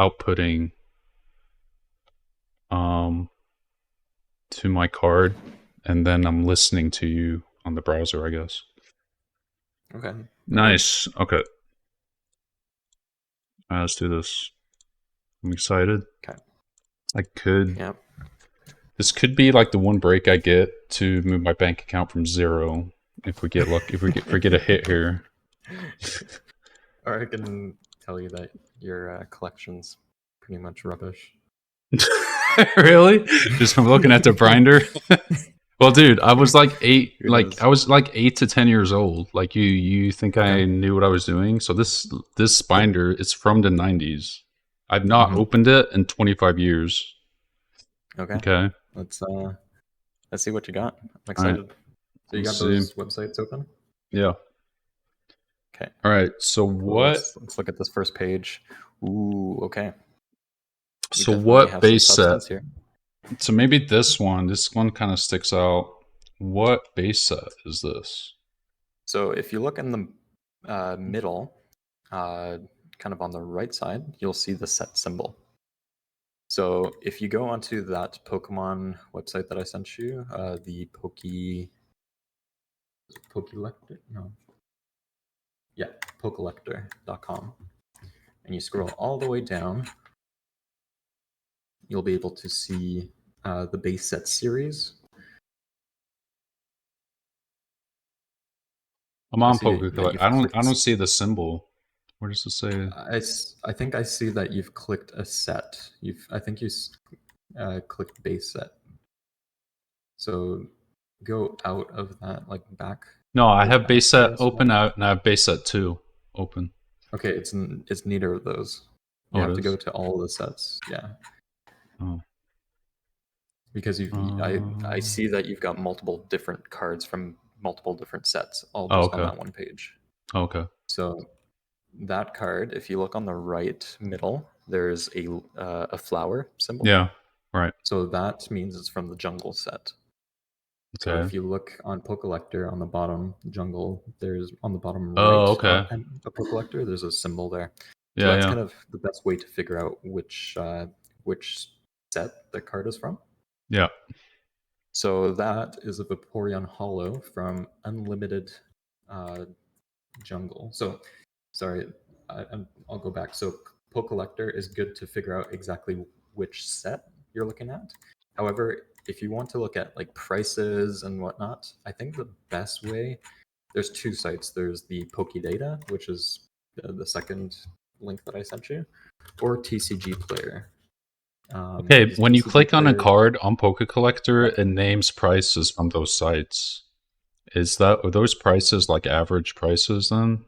outputting to my card, and then I'm listening to you on the browser, I guess. Okay. That works. Nice. Okay. Let's do this. I'm excited. Okay. I could. Yeah. This could be like the one break I get to move my bank account from zero if we get lucky. If we get a hit here. Or I can tell you that your collection's pretty much rubbish. Really? Just from looking at the binder. Well, dude, I was like eight. Who Like knows? I was like 8 to 10 years old. Like you think Okay. I knew what I was doing? So this binder is from the 90's. I've not Mm-hmm. opened it in 25 years. Okay. Okay. Let's uh let's see what you got. I'm All right. excited. So you Let's got see. those websites open? Yeah. Okay. All right. So Cool. what? Let's look at this first page. Ooh, okay. We So definitely what have some base set? substance here. So maybe this one. This one kind of sticks out. What base set is this? So if you look in the middle, kind of on the right side, you'll see the set symbol. So if you go onto that Pokemon website that I sent you, the Pokelector? No. Yeah, Pokelector.com. And you scroll all the way down, you'll be able to see the base set series. I'm I on see that Pokecollect. you've I don't clicked. see the symbol. Where does it say? I think I see that you've clicked a set. I think you clicked base set. So go out of that, like back. No, I Go have back base here set a small. open out, and I have base set 2 open. Okay, it's neither of those. You Oh, it have to go is. to all the sets. Yeah, Oh. because I Uh, see that you've got multiple different cards from multiple different sets, all oh, just on okay. that one page. Okay. So that card, if you look on the right middle, there's a flower symbol. Yeah. Right. So that means it's from the jungle set. So Okay. if you look on Pokelector on the bottom jungle, there's on the bottom right Oh, okay. a Pokelector, there's a symbol there. So Yeah, that's yeah. kind of the best way to figure out which set the card is from. Yeah. So that is a Vaporeon Hollow from Unlimited uh, Jungle. So sorry, I'll go back. So Pokelector is good to figure out exactly which set you're looking at. However, if you want to look at like prices and whatnot, I think the best way, there's two sites. There's the Pokedata, which is the second link that I sent you, or TCG Player. Okay, Because when you TCG click on a Player, card on Poke Collector, yeah, it names prices from those sites. Are those prices like average prices then?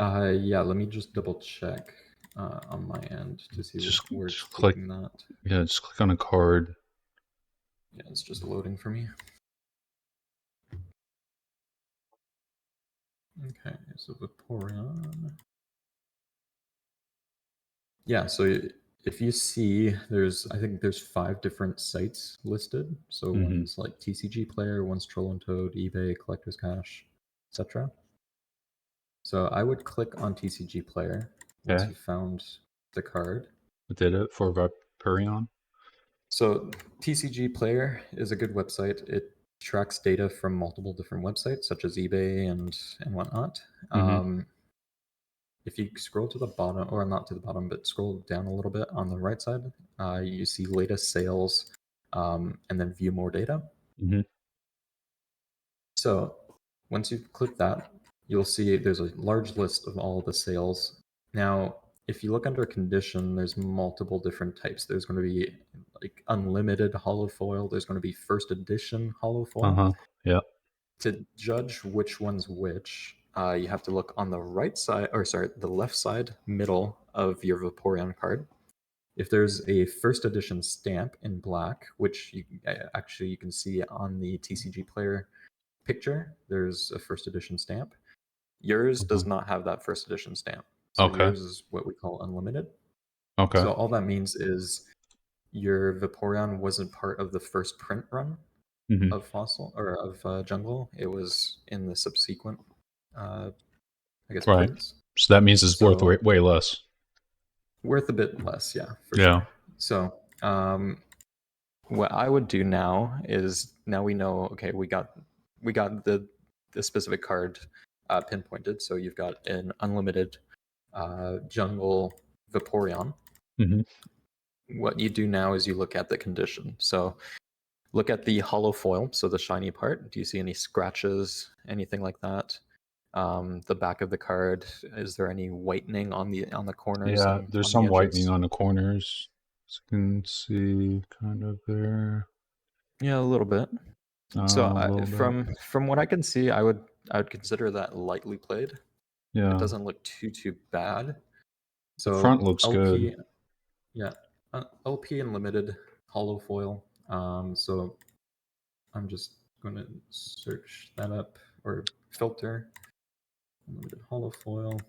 yeah. Let me just double check on my end to see where it's Just click. taking that. Yeah, just click on a card. Yeah, it's just loading for me. Okay, so Vaporeon. Yeah, so if you see, I think there's 5 different sites listed. So Mm-hmm. one's like TCG Player, one's Troll and Toad, eBay, Collector's Cash, etc. So I would click on TCG Player once Okay, you found the card. I did it for Vaporeon. So TCG Player is a good website. It tracks data from multiple different websites, such as eBay and whatnot. Mm-hmm. If you scroll to the bottom, or not to the bottom, but scroll down a little bit on the right side, you see latest sales, and then view more data. Mm-hmm. So once you click that, you'll see there's a large list of all the sales. Now, if you look under condition, there's multiple different types. There's going to be like unlimited hollow foil. There's going to be first edition hollow foil. Uh-huh. Yeah. To judge which one's which, you have to look on the right side, or sorry, the left side middle of your Vaporeon card. If there's a first edition stamp in black, which actually you can see on the TCG Player picture, there's a first edition stamp. Yours Uh-huh. does not have that first edition stamp. So Okay. yours is what we call unlimited. Okay. So all that means is your Vaporeon wasn't part of the first print run Mm-hmm. of Fossil or of Jungle. It was in the subsequent, uh, I guess, Right. prints. So that means it's worth So way less. worth a bit less, yeah, for Yeah. sure. So what I would do now is, now we know, okay, we got the specific card pinpointed. So you've got an unlimited jungle Vaporeon. Hmm. What you do now is you look at the condition. So look at the hollow foil, so the shiny part. Do you see any scratches, anything like that? The back of the card, is there any whitening on the corners Yeah, and there's on the some whitening edges? on the corners. As you can see, kind of there. Yeah, a little bit. So A little bit. from what I can see, I would consider that lightly played. It Yeah, doesn't look too bad. the front So looks good. LP, yeah, LP and limited hollow foil. So I'm just going to search that up, or filter unlimited hollow foil.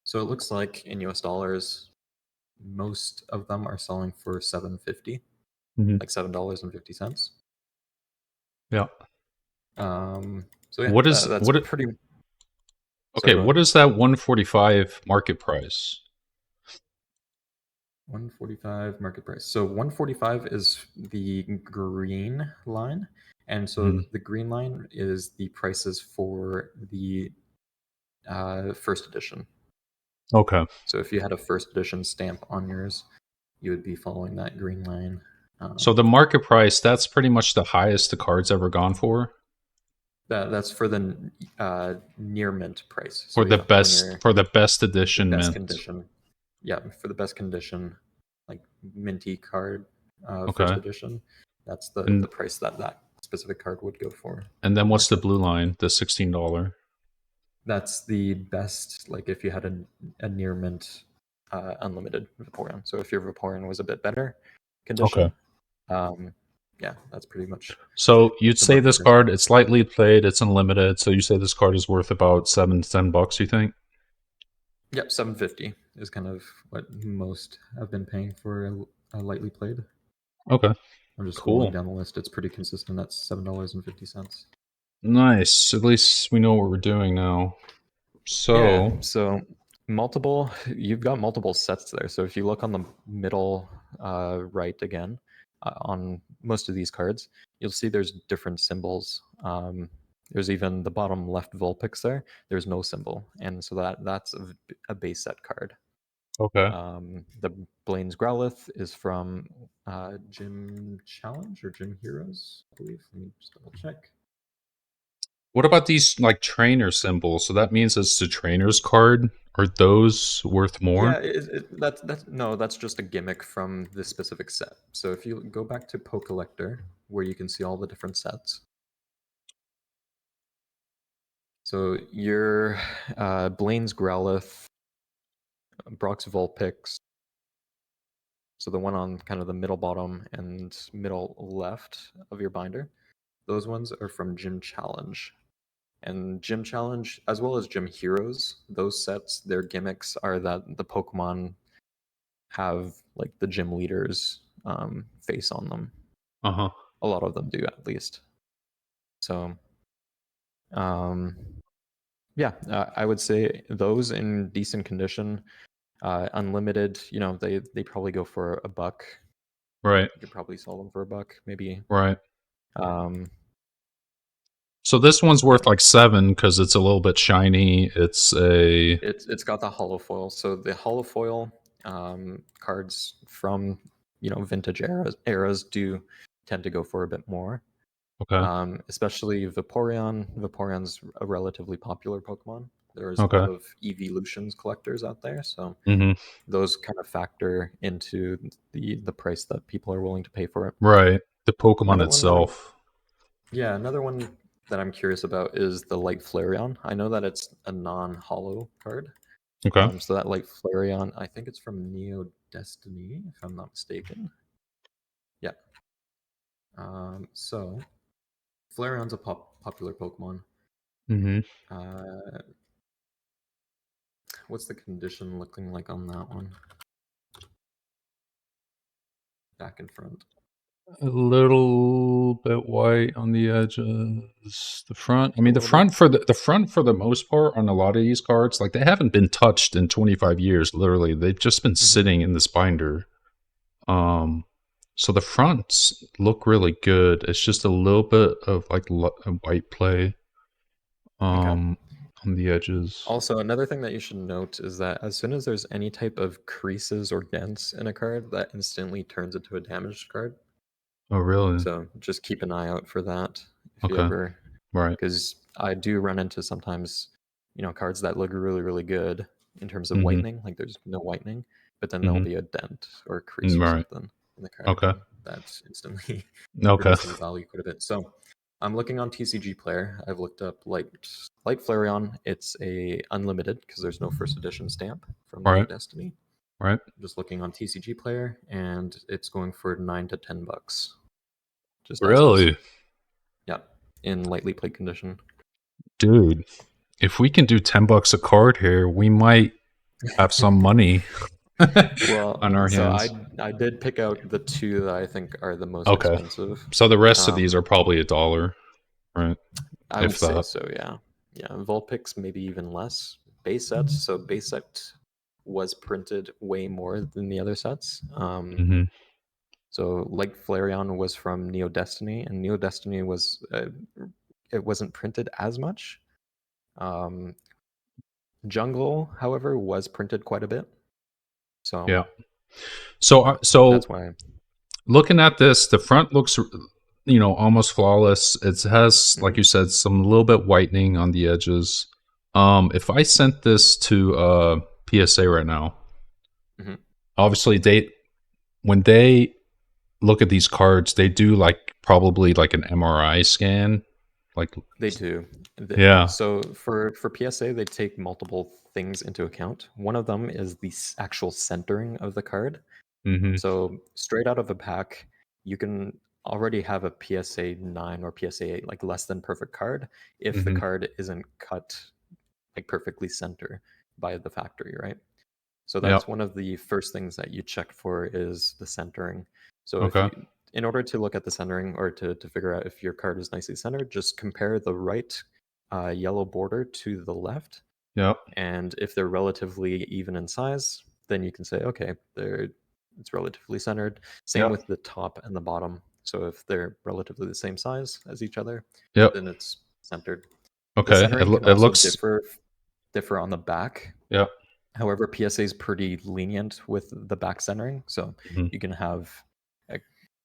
So it looks like in US dollars, most of them are selling for 750, Hmm. like $7.50. Yeah. So yeah, What is that's what? pretty. Sorry, Okay, go ahead. what is that 145 market price? 145 market price. So 145 is the green line. And so Hmm. the green line is the prices for the first edition. Okay, So if you had a first edition stamp on yours, you would be following that green line. so the market price, that's pretty much the highest the card's ever gone for That's for the near mint price. So yeah, when you're for the best the edition best mint. condition. Yeah, for the best condition, like minty card, first Okay, edition. That's the and price that that specific card would go for then on the what's the market. blue line? The $16. That's the best. Like if you had a near mint unlimited Vaporeon. So if your Vaporeon was a bit better Okay, condition, um, yeah, that's pretty much so you'd the say market this price. card, it's lightly played, it's unlimited. So you say this card is worth about $7 to $10. You think? Yep, 750 is kind of what most have been paying for a lightly played. Okay, I'm just scrolling cool, down the list. It's pretty consistent. That's $7.50. nice. At least we know what we're doing now. Yeah. So, So multiple. You've got multiple sets there. So if you look on the middle right again, on most of these cards, you'll see there's different symbols. There's even the bottom left Vulpix there. There's no symbol, and so that's a base set card. okay. The Blaine's Growlithe is from Gym Challenge or Gym Heroes, I believe. Let me just double check. What about these like trainer symbols? So that means it's the trainer's card. Are those worth Yeah, more? that's no, that's just a gimmick from this specific set. So if you go back to Pokelector, where you can see all the different sets. So your Blaine's Growlithe, Brock's Vulpix. So the one on kind of the middle bottom and middle left of your binder, those ones are from Gym Challenge. And Gym Challenge, as well as Gym Heroes, those sets, their gimmicks are that the Pokemon have like the gym leader's face on them. Uh huh. A lot of them do, at least. So, um, yeah, I would say those in decent condition, unlimited. You know, they probably go for a buck. Right. You could probably sell them for a buck, maybe. Right. Um, So this one's yeah, worth like 7 because it's a little bit shiny. It's a it's got the hollow foil. So the hollow foil cards from vintage eras do tend to go for a bit more. okay. Especially Vaporeon. Vaporeon's a relatively popular Pokemon. There's a lot Okay. of evolutions collectors out there, so Mm-hmm. those kind of factor into the price that people are willing to pay for it. Right. The Pokemon Another one that I'm itself. Yeah, another one that I'm curious about is the Light Flareon. I know that it's a non-hollow card. Okay. So that Light Flareon, I think it's from Neo Destiny, if I'm not mistaken. Yeah. So Flareon's a popular Pokemon. Mm-hmm. Uh, what's the condition looking like on that one? Back and front. A little bit white on the edges. The front, I A mean, little bit. the front for the most part on a lot of these cards, like they haven't been touched in 25 years. Literally, they've just been Hmm. sitting in this binder. Um, so the fronts look really good. It's just a little bit of like a white play Okay. um on the edges. Also, another thing that you should note is that as soon as there's any type of creases or dents in a card, that instantly turns into a damaged card. Oh, really? So just keep an eye out for that if you Okay. ever, Right. because I do run into sometimes, cards that look really, really good in terms of Mm-hmm. whitening, like there's no whitening, but then there'll Mm-hmm. be a dent or a crease or Right. something in the card, Okay. and that instantly Okay. reduces the value quite a bit. So I'm looking on TCG Player. I've looked up Light Flareon. It's a unlimited because there's no first edition stamp from Neo Right. Destiny. Right. I'm just looking on TCG Player, and it's going for $9 to $10, just as is. Really? Yeah, in lightly played condition. Dude, if we can do $10 a card here, we might have some money Well, on our so hands. I did pick out the two that I think are the most Okay. expensive. So the rest of these Um, are probably $1, right? I would If say that. so, yeah. Yeah, Vulpix maybe even less. Base sets, so base set was printed way more than the other sets. Hmm. So like Flareon was from Neo Destiny, and Neo Destiny was it wasn't printed as much. Um, Jungle, however, was printed quite a bit. So Yeah. So, that's why. looking at this, the front looks, almost flawless. It has, like Mhm, you said, some little bit whitening on the edges. If I sent this to PSA right now, mhm. obviously when they look at these cards, they do like probably like an MRI scan. Like, They do. yeah. So for PSA, they take multiple things into account. One of them is the actual centering of the card. Hmm. So straight out of a pack, you can already have a PSA 9 or PSA 8, like less than perfect card, if the Hmm. card isn't cut like perfectly center by the factory, right? So Yep. that's one of the first things that you check for is the centering. So if Okay. you, in order to look at the centering or to figure out if your card is nicely centered, just compare the right yellow border to the left, Yep. and if they're relatively even in size, then you can say, okay, it's relatively centered. Same Yep. with the top and the bottom. So if they're relatively the same size as each other, Yep. then it's centered. The Okay. centering can It also looks. differ on the back. Yep. However, PSA is pretty lenient with the back centering, so Hmm. you can have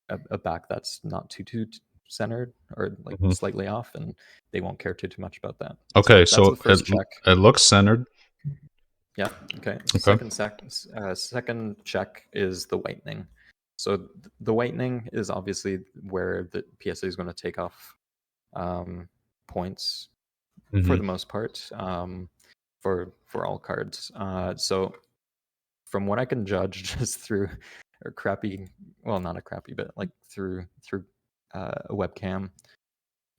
a, a back that's not too centered or like Hmm. slightly off, and they won't care too much about that. So Okay. that's the So first check. it looks centered. Yeah. Okay. Okay. Second check is the whitening. So the whitening is obviously where the PSA is going to take off points for Hmm. the most part for all cards. So from what I can judge just through a crappy, well, not a crappy, but like through a webcam,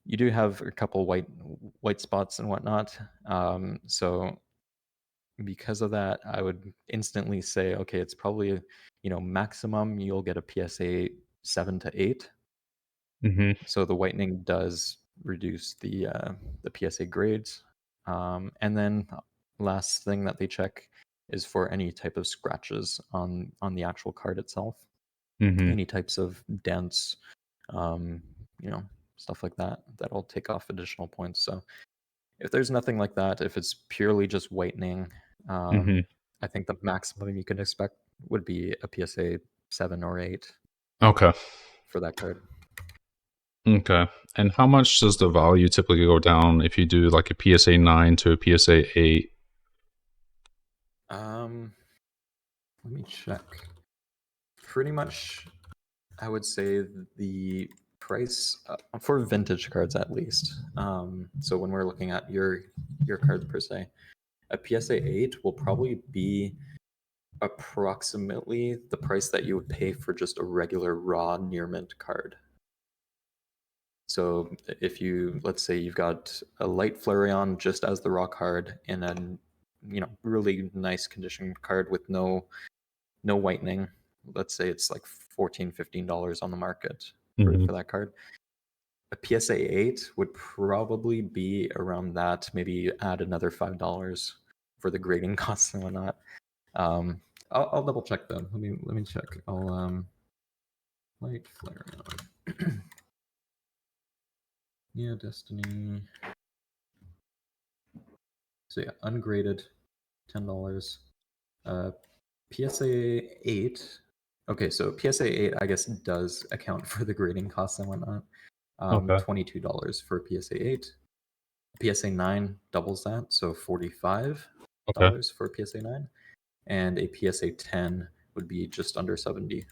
you do have a couple white spots and whatnot. So because of that, I would instantly say, okay, it's probably maximum you'll get a PSA 7 to 8. Hmm. So the whitening does reduce the PSA grades. And then last thing that they check is for any type of scratches on the actual card itself, Hmm. any types of dents, um, you know, stuff like that. That'll take off additional points. So if there's nothing like that, if it's purely just whitening, Hmm. I think the maximum you can expect would be a PSA 7 or 8 Okay. for that card. Okay. And how much does the value typically go down if you do like a PSA 9 to a PSA 8? Um, Let me check. Pretty much, I would say the price for vintage cards, at least. So when we're looking at your cards per se, a PSA 8 will probably be approximately the price that you would pay for just a regular raw near mint card. So if you, let's say you've got a light Flareon just as the raw card and a really nice condition card with no whitening, let's say it's like $14-15 on the market Hmm. for that card. A PSA 8 would probably be around that. Maybe add another $5 for the grading costs and whatnot. I'll double check though. Let me check. I'll light flare on. Yeah, Destiny. So yeah, ungraded, $10. PSA 8. Okay, so PSA 8, I guess, does account for the grading costs and whatnot. Okay. $22 for PSA 8. PSA 9 doubles that, so Okay. $45 for PSA 9. And a PSA 10 would be just under 70.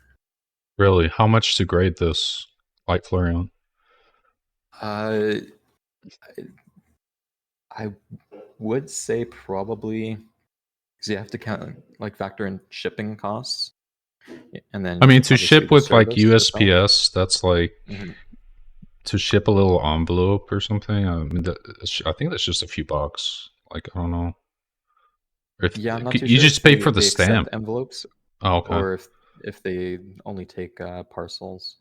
Really? How much to grade this light Flareon? Uh, I would say probably because you have to count, like, factor in shipping costs, and I then mean, to obviously ship the with like service itself. USPS, that's like Mhm. to ship a little envelope or something. I mean, I think that's just a few bucks. Like, I don't know. If Yeah, I'm not too you sure just if pay for the they accept stamp. envelopes Oh, okay. or if they only take parcels.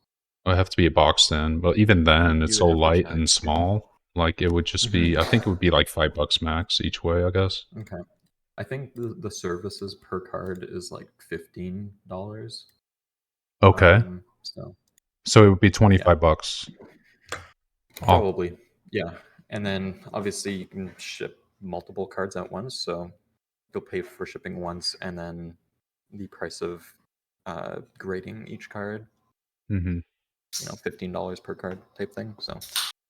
It'd have to be a box then. But even then, it's You would so have to light check. and Yeah. small. Like, it would just be. I Hmm. think it would be like $5 max each way. I guess. Okay. I think the services per card is like $15. Okay. So So it would be twenty yeah, five bucks. Oh. probably. Yeah. And then obviously you can ship multiple cards at once. So you'll pay for shipping once and then the price of grading each card, Hmm. $15 per card type thing. So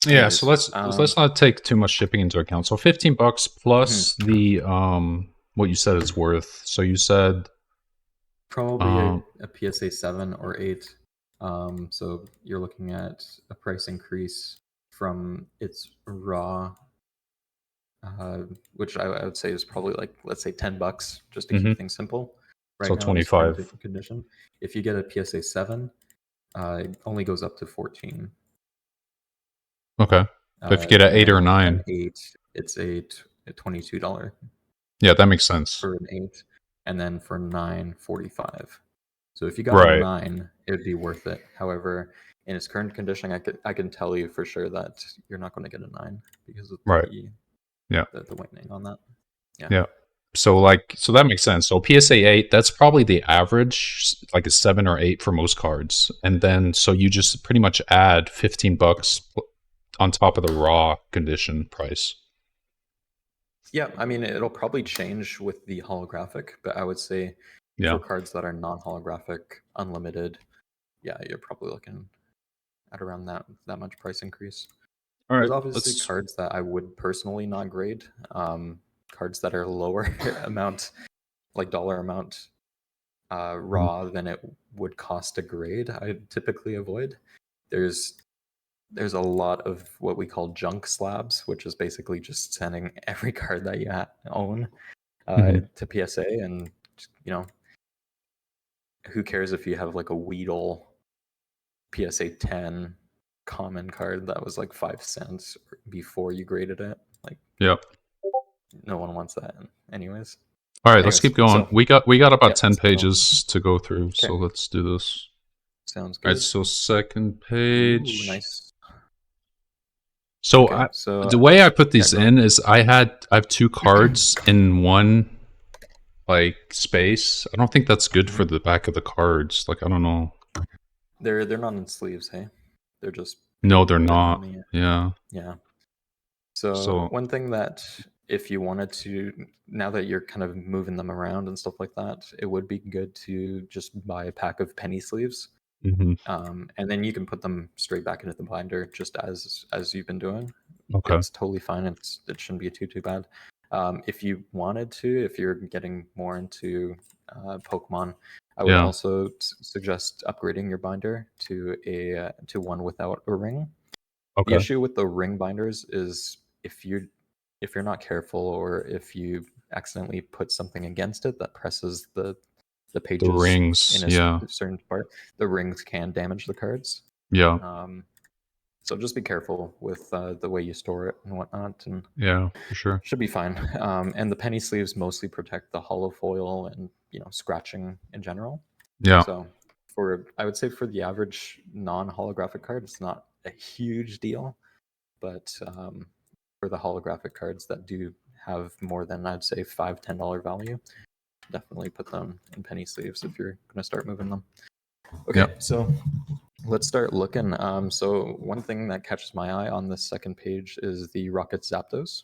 Yeah. So anyways, let's not take too much shipping into account. So $15 mhm. plus the what you said it's worth. So you said Probably um a PSA 7 or 8. So you're looking at a price increase from its raw, uh, which I would say is probably like, let's say $10, just to mhm. keep things simple right So now in its current 25. condition. If you get a PSA 7, it only goes up to 14. Okay. But if you get an And 8 or a then an 9, 8, it's a $22 yeah, that makes sense. for an 8. And then for 9, 45. So if you got a Right. 9, it would be worth it. However, in its current condition, I can tell you for sure that you're not going to get a 9 because of Right. Yeah. the whitening on that. Yeah. Yeah. So like so that makes sense. So PSA 8, that's probably the average, like a 7 or 8 for most cards. And then so you just pretty much add $15 on top of the raw condition price. Yeah, I mean, it'll probably change with the holographic, but I would say Yeah. for cards that are non-holographic, unlimited, yeah, you're probably looking at around that much price increase. All There's right. obviously Let's cards that I would personally not grade. Cards that are lower amount, like dollar amount, mhm. raw than it would cost to grade, I typically avoid. There's there's a lot of what we call junk slabs, which is basically just sending every card that you own Mhm. to PSA, and you know who cares if you have like a Weedle PSA 10 common card that was like 5 cents before you graded it. Like Yeah. no one wants that, anyways. All right, let's Anyways, keep going. so We got about yeah, 10 so pages to go through, so okay, let's do this. sounds All right, good. so second Ooh, page. nice. So Okay, so the way I put yeah, these go. in is I have two cards in one like space. I don't think that's good for Mhm. the back of the cards. Like I don't know. They're not in sleeves, hey. They're just No, they're written on not. the Yeah. yeah. So So one thing that if you wanted to, now that you're kind of moving them around and stuff like that, it would be good to just buy a pack of penny sleeves, mhm. and then you can put them straight back into the binder just as you've been doing. Okay. It's totally fine. It shouldn't be too bad. If you wanted to, if you're getting more into Pokemon, I would Yeah. also suggest upgrading your binder to one without a ring. The Okay. issue with the ring binders is if you're not careful or if you accidentally put something against it that presses the The pages in rings. a Yeah. certain part, the rings can damage the cards. Yeah. Um, so just be careful with the way you store it and whatnot, and Yeah, for sure. should be fine. And the penny sleeves mostly protect the hollow foil and scratching in general. Yeah. So I would say for the average non-holographic card, it's not a huge deal, but for the holographic cards that do have more than, I'd say, $5-10 value, definitely put them in penny sleeves if you're going to start moving them. Okay, Yep. so let's start looking. So one thing that catches my eye on this second page is the Rocket Zapdos.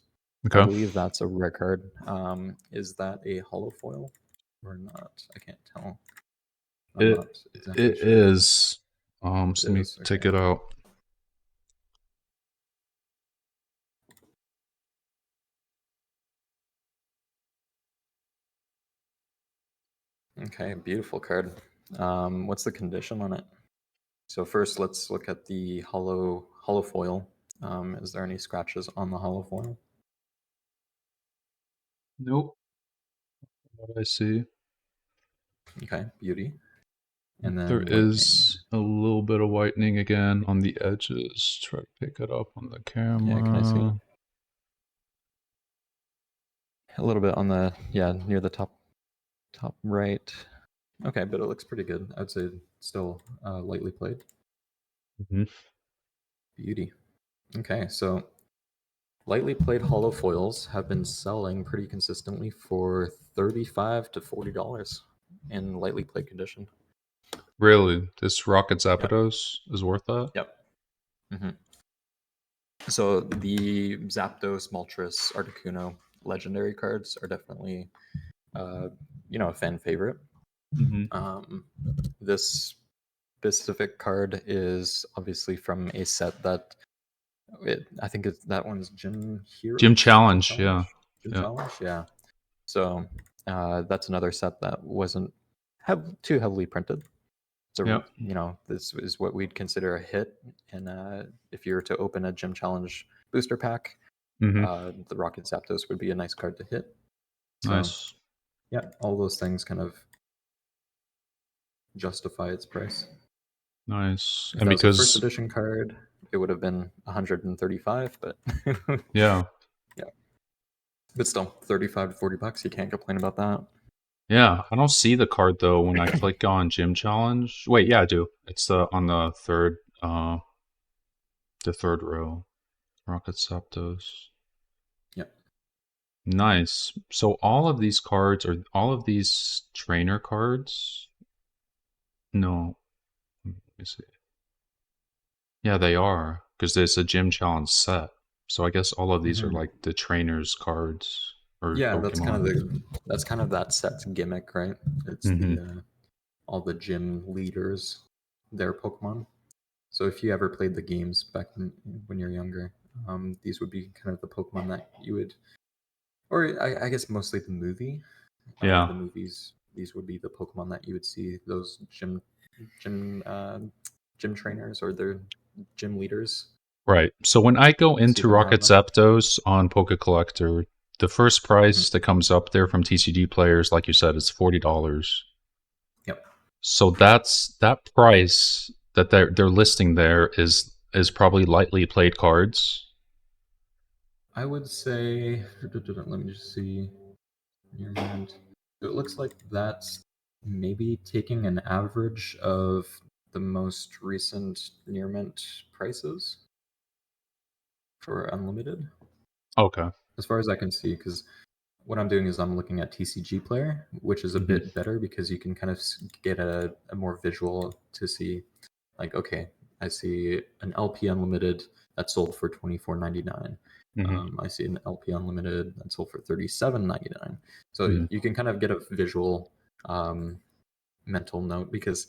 I Okay. believe that's a rare card. Is that a holo foil or not? I can't tell. I'm It not exactly it sure. is. It So let me is take okay. it out. Okay, beautiful card. What's the condition on it? So first, let's look at the holo foil. Is there any scratches on the holo foil? Nope. What I see. Okay, beauty. And There then whitening. is a little bit of whitening again on the edges. Try to pick it up on the Yeah, can I see? camera. A little bit on the near the top right. Okay, but it looks pretty good. I'd say still lightly played. Hmm. Beauty. Okay, so lightly played hollow foils have been selling pretty consistently for $35 to $40 in lightly played condition. Really, this Rocket Yep. Zapdos is worth that? Yep. hmm So the Zapdos, Moltres, Articuno legendary cards are definitely, uh, a fan favorite. Hmm. Um, this specific card is obviously from a set that I think that one's Gym Gym Heroes, Challenge, yeah. Gym Yeah. Challenge, yeah. So that's another set that wasn't too heavily printed. So Yeah. this is what we'd consider a hit. And if you were to open a Gym Challenge booster pack, Hmm. the Rocket Zapdos would be a nice card to hit. So Nice. yeah, all those things kind of justify its price. Nice. If And that was a first because, edition card, it would have been 135, but yeah. yeah, but still 35 to $40, you can't complain about that. Yeah. I don't see the card though when I click on Gym Challenge. Wait, yeah, I do. It's on the third row. Rocket Zapdos. Yeah. Nice. So all of these cards are all of these trainer cards? No. Let me see. Yeah, they are because there's a gym challenge set. So I guess all of these are hmm like the trainers cards or Yeah, Pokemon. that's kind of that set's gimmick, right? It's Hmm. the all the gym leaders, their Pokemon. So if you ever played the games back when you're younger, these would be kind of the Pokemon that you would, or I guess mostly the movie. Yeah. The movies, these would be the Pokemon that you would see those gym gym trainers or their gym leaders. Right. So when I go See into them around Rocket them. Zapdos on Poke Collector, the first price hmm that comes up there from TCG players, like you said, is $40. Yep. So that price that they're listing there is probably lightly played cards. I would say, let me just see. Near mind. It looks like that's maybe taking an average of the most recent near mint prices for unlimited, Okay. as far as I can see. Because what I'm doing is I'm looking at TCG Player, which is a Hmm. bit better because you can kind of get a more visual to see, like, okay, I see an LP Unlimited that sold for $24.99. Hmm. I see an LP Unlimited that sold for $37.99. So Hmm. you can kind of get a visual um, mental note because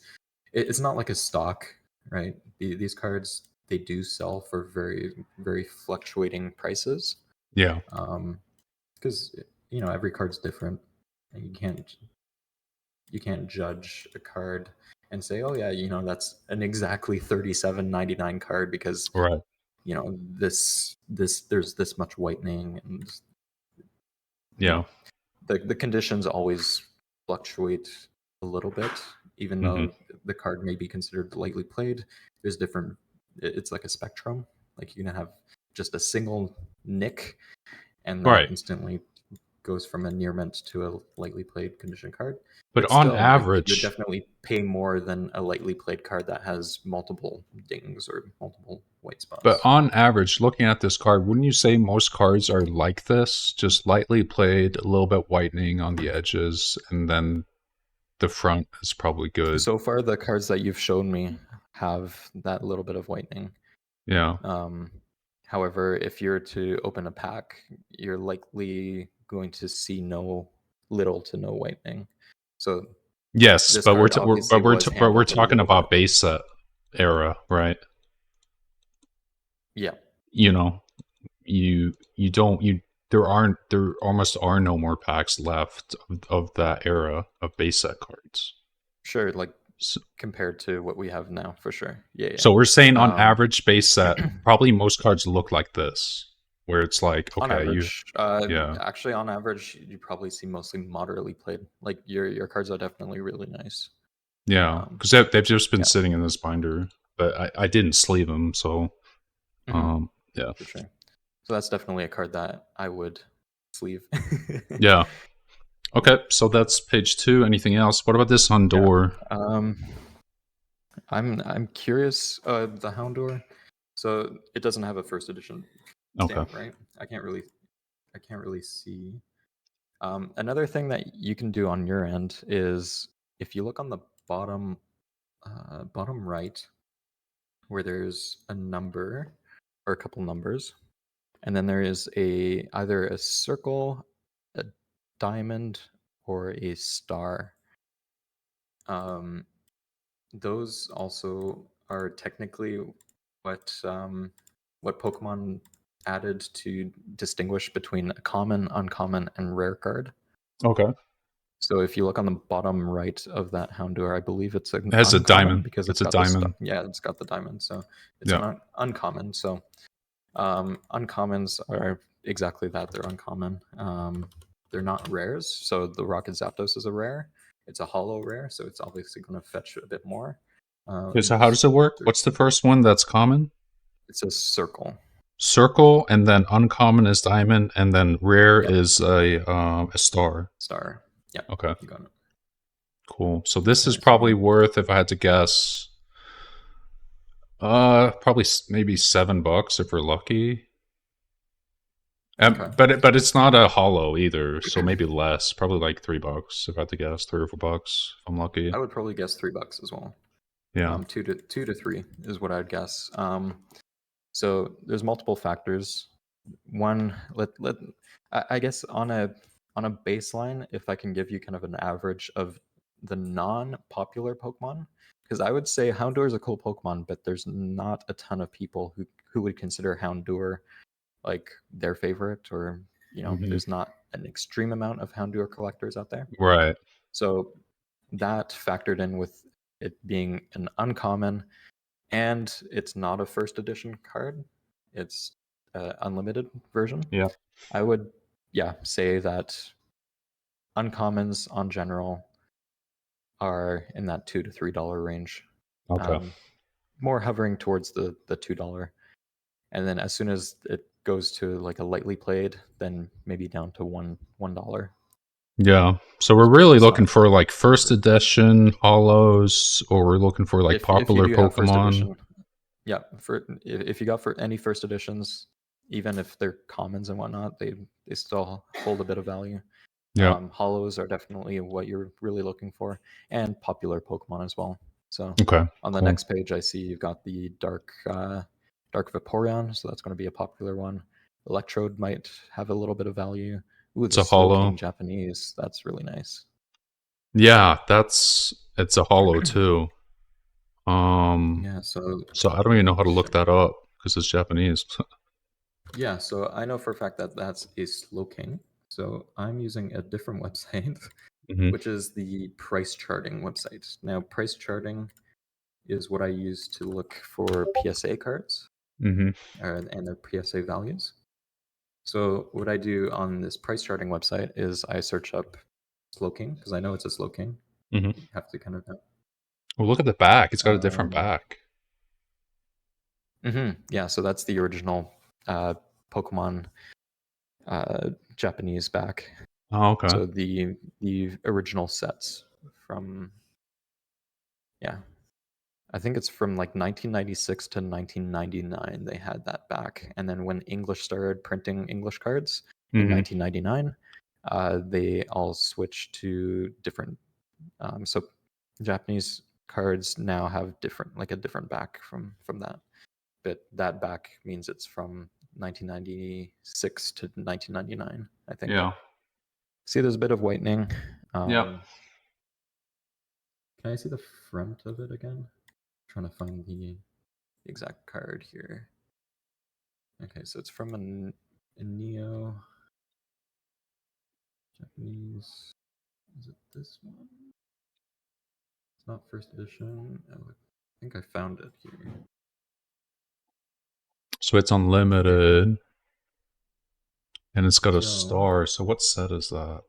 it's not like a stock, right? These cards, they do sell for very, very fluctuating prices. Yeah. Because every card's different, and you can't judge a card and say, oh yeah, that's an exactly 37.99 card because Right. this there's this much whitening, and you Yeah. know the conditions always fluctuate a little bit, even Hmm. though the card may be considered lightly played. There's different. It's like a spectrum. Like you can have just a single nick, and that Right. instantly goes from a near mint to a lightly played condition card. But It's on still like you would average, definitely pay more than a lightly played card that has multiple dings or multiple white but spots. on average, looking at this card, wouldn't you say most cards are like this? Just lightly played, a little bit whitening on the edges, and then the front is probably good. So far, the cards that you've shown me have that little bit of whitening. Yeah. Um, However, if you're to open a pack, you're likely going to see little to no whitening. So Yes, this but card obviously was but we're handled a talking little bit. about base set era, right? Yeah, You know, you don't you there almost are no more packs left of that era of base set cards. sure. Like So, compared to what we have now, for sure. Yeah, yeah. so we're saying on Um, average base set, probably most cards look like this, where it's like, on okay, you average, yeah. actually, on average, you probably see mostly moderately played. Like your cards are definitely really nice. Yeah, Um, because they've just been yeah, sitting in this binder, but I didn't sleeve them, so mhm, yeah, for sure. So that's definitely a card that I would sleeve. yeah. Okay, so that's page 2. Anything else? What about this on Yeah. door? I'm curious. The Houndour. So it doesn't have a first edition Okay, stamp, right? I can't really see. Another thing that you can do on your end is if you look on the bottom right, where there's a number or a couple numbers, and then there is either a circle, a diamond, or a star. Um, those also are technically what Pokemon added to distinguish between a common, uncommon, and rare card. okay. So if you look on the bottom right of that Houndour, I believe it's an It has a uncommon diamond. because It's it's a got the diamond. yeah, it's got the diamond. So it's Yeah. an uncommon. So uncommons are exactly that. They're uncommon. They're not rares. So the Rocket Zapdos is a rare. It's a hollow rare, so it's obviously going to fetch a bit more. Okay, Let me so how just does it work? through. What's the first one that's common? It's a circle. Circle, and then uncommon is diamond, and then rare Yep. is a star. Star. Yep. Okay, You got it. cool. So this is Okay. probably So worth, if I had to guess, probably maybe $7 if we're lucky. okay. But it's not a hollow either, so maybe less. Probably like $3 if I had to guess, $3 or $4 if I'm lucky. I would probably guess $3 as well. Yeah. Two to three is what I'd guess. So there's multiple factors. One, I guess on a baseline, if I can give you kind of an average of the non-popular Pokemon, because I would say Houndour is a cool Pokemon, but there's not a ton of people who would consider Houndour like their favorite, or Hmm. there's not an extreme amount of Houndour collectors out there. Right. So that factored in with it being an uncommon, and it's not a first edition card. It's unlimited version. Yeah. I would, yeah, say that uncommons on general are in that $2 to $3 range. Okay. Um, More hovering towards the $2, and then as soon as it goes to like a lightly played, then maybe down to $1. Yeah. So we're Just really it's looking not for like first super. edition hollows, or we're looking for like If you popular do have first Pokemon. edition, yeah, for if you got for any first editions, even if they're commons and whatnot, they still hold a bit of value. Yeah. Hollows are definitely what you're really looking for, and popular Pokemon as well. So Okay. on the Cool. next page, I see you've got the Dark Vaporeon, so that's going to be a popular one. Electrode might have a little bit of value. Ooh, It's the a Slow hollow. King Japanese, that's really nice. Yeah, it's a hollow too. Um, Yeah, so so I don't let even know me how to look check. that up because it's Japanese. Yeah, so I know for a fact that that's a Slow King. So I'm using a different website, Hmm. which is the price charting website. Now, price charting is what I use to look for PSA cards Hmm. and their PSA values. So what I do on this price charting website is I search up Slow King because I know it's a Slow King. Hmm. You have to kind of know. Well, look at the back. It's got a different Um, back. yeah, so that's the original Pokemon Japanese back. Oh, okay. So the original sets from, yeah, I think it's from like 1996 to 1999 they had that back. And then when English started printing English cards in Hmm. 1999, they all switched to different. So Japanese cards now have different, like a different back from that. But that back means it's from 1996 to 1999, I think. Yeah. See, there's a bit of whitening. Yep. Can I see the front of it again? Trying to find the exact card here. Okay, so it's from a Neo Japanese. Is it this one? It's not first edition. Oh, I think I found it here. So it's Okay, unlimited, and it's got a so star. So what set is that?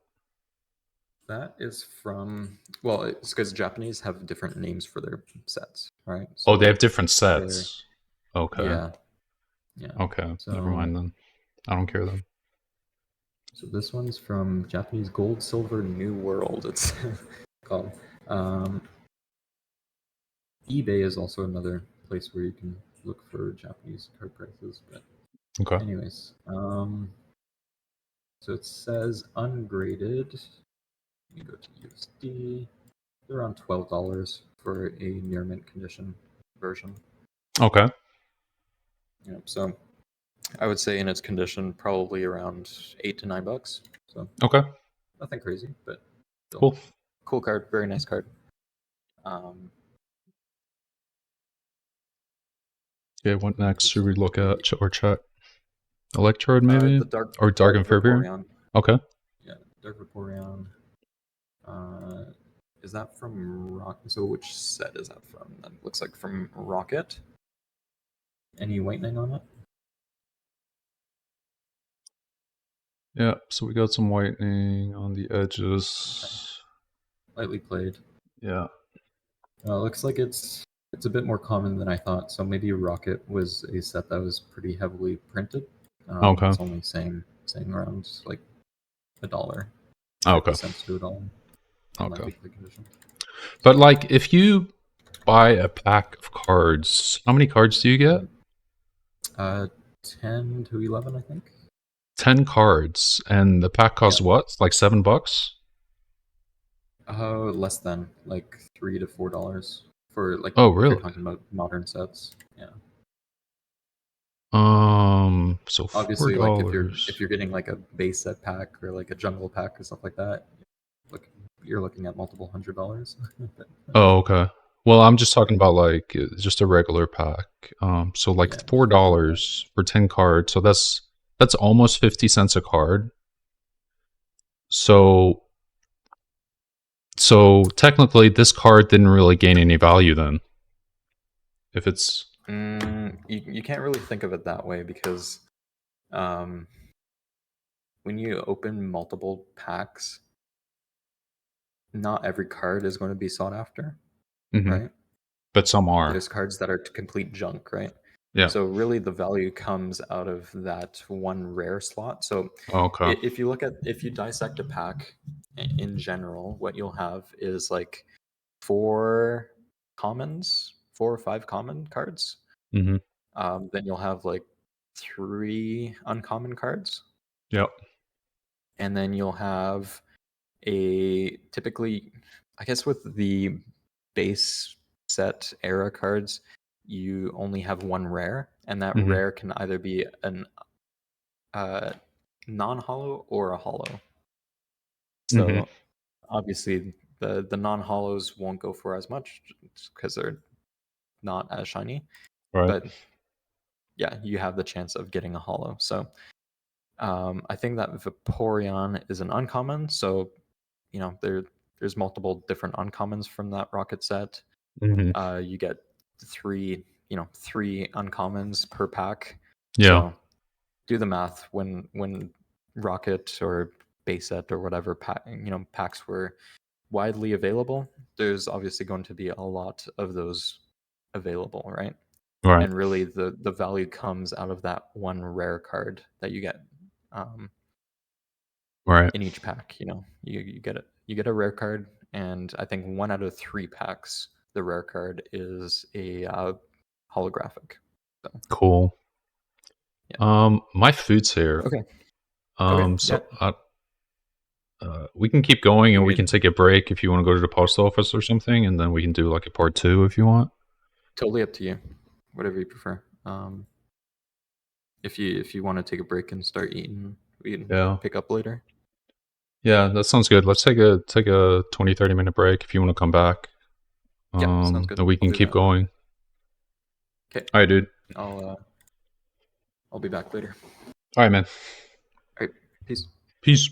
that is from, well, it's because Japanese have different names for their sets, right? Oh, they So have different they're, sets. Okay. yeah, yeah. Okay. Never So mind then. I don't care then. so this one's from Japanese Gold, Silver, New World. It's called. Um, eBay is also another place where you can look for Japanese card prices. But Okay. anyways, so it says ungraded. You go to USD. They're around $12 for a near mint condition version. Okay. Yeah, so I would say in its condition, probably around $8 to $9. So Okay. nothing crazy, but still Cool. cool card, very nice card. Um, Okay. What let me next should just we look quickly. at or check? Electrode maybe, The or Dark Dark Amphibian? Vaporeon. Okay. Yeah, Dark Vaporeon. Uh, is that from Rock? So which set is that from? That looks like from Rocket. Any whitening on it? Yeah. So we got some whitening on the Okay, edges. lightly played. Yeah. Looks like it's a bit more common than I thought. So maybe Rocket was a set that was pretty heavily printed. Okay. It's only saying around like $1, Okay. 50 cents to $1 in Okay. lightly played condition. But like, if you buy a pack of cards, how many cards do you get? Mhm. Uh, 10 to 11, I think. 10 cards, and the pack Yeah. costs what? Like $7? Oh, less than like $3 to $4 for like Oh, if you're really? talking about modern sets. Yeah. So four Obviously, like if dollars. you're getting like a base set pack or like a jungle pack or stuff like that, look, you're looking at multiple $100s. But, Oh, okay. Well, I'm just talking about like just a regular pack. So like yeah, four just regular pack. dollars for 10 cards. So that's almost 50 cents a card. So technically, this card didn't really gain any value then. If it's You can't really think of it that way because um, when you open multiple packs, not every card is going to be sought after, mhm. right? But some are. There's cards that are complete junk, right? Yeah. So really, the value comes out of that one rare slot. So Okay. if you dissect a pack in general, what you'll have is like four commons, 4 or 5 common cards. Hmm. Then you'll have like 3 uncommon cards, Yep. and then you'll have a typically, I guess, with the base set era cards, you only have one rare, and that Hmm. rare can either be an uh, non-hollow or a hollow. Hmm. So obviously, the non-hollows won't go for as much because they're not as shiny, Right. but yeah, you have the chance of getting a hollow. So I think that Vaporeon is an uncommon. So there's multiple different uncommons from that rocket set. Hmm. You get three uncommons per pack. Yeah. So do the math. When rocket or base set or whatever packs were widely available, there's obviously going to be a lot of those available, right? Right. And really the value comes out of that one rare card that you get. Um, Right. in each pack. You get a rare card, and I think 1 out of 3 packs, the rare card is a holographic. So Cool. yeah. My food's here. Okay. Okay. Yeah. So we can keep going, You and we can can take a break if you want to go to the post office or something, and then we can do like a part 2 if you want. totally up to you. Whatever you prefer. If you want to take a break and start eating, we can Yeah. pick up later. Yeah, that sounds good. Let's take a 20-30 minute break if you want to come back. Yeah, sounds good. And we I'll can do keep that. going. Okay. All right, dude. I'll be back later. All right, man. All right. Peace. Peace.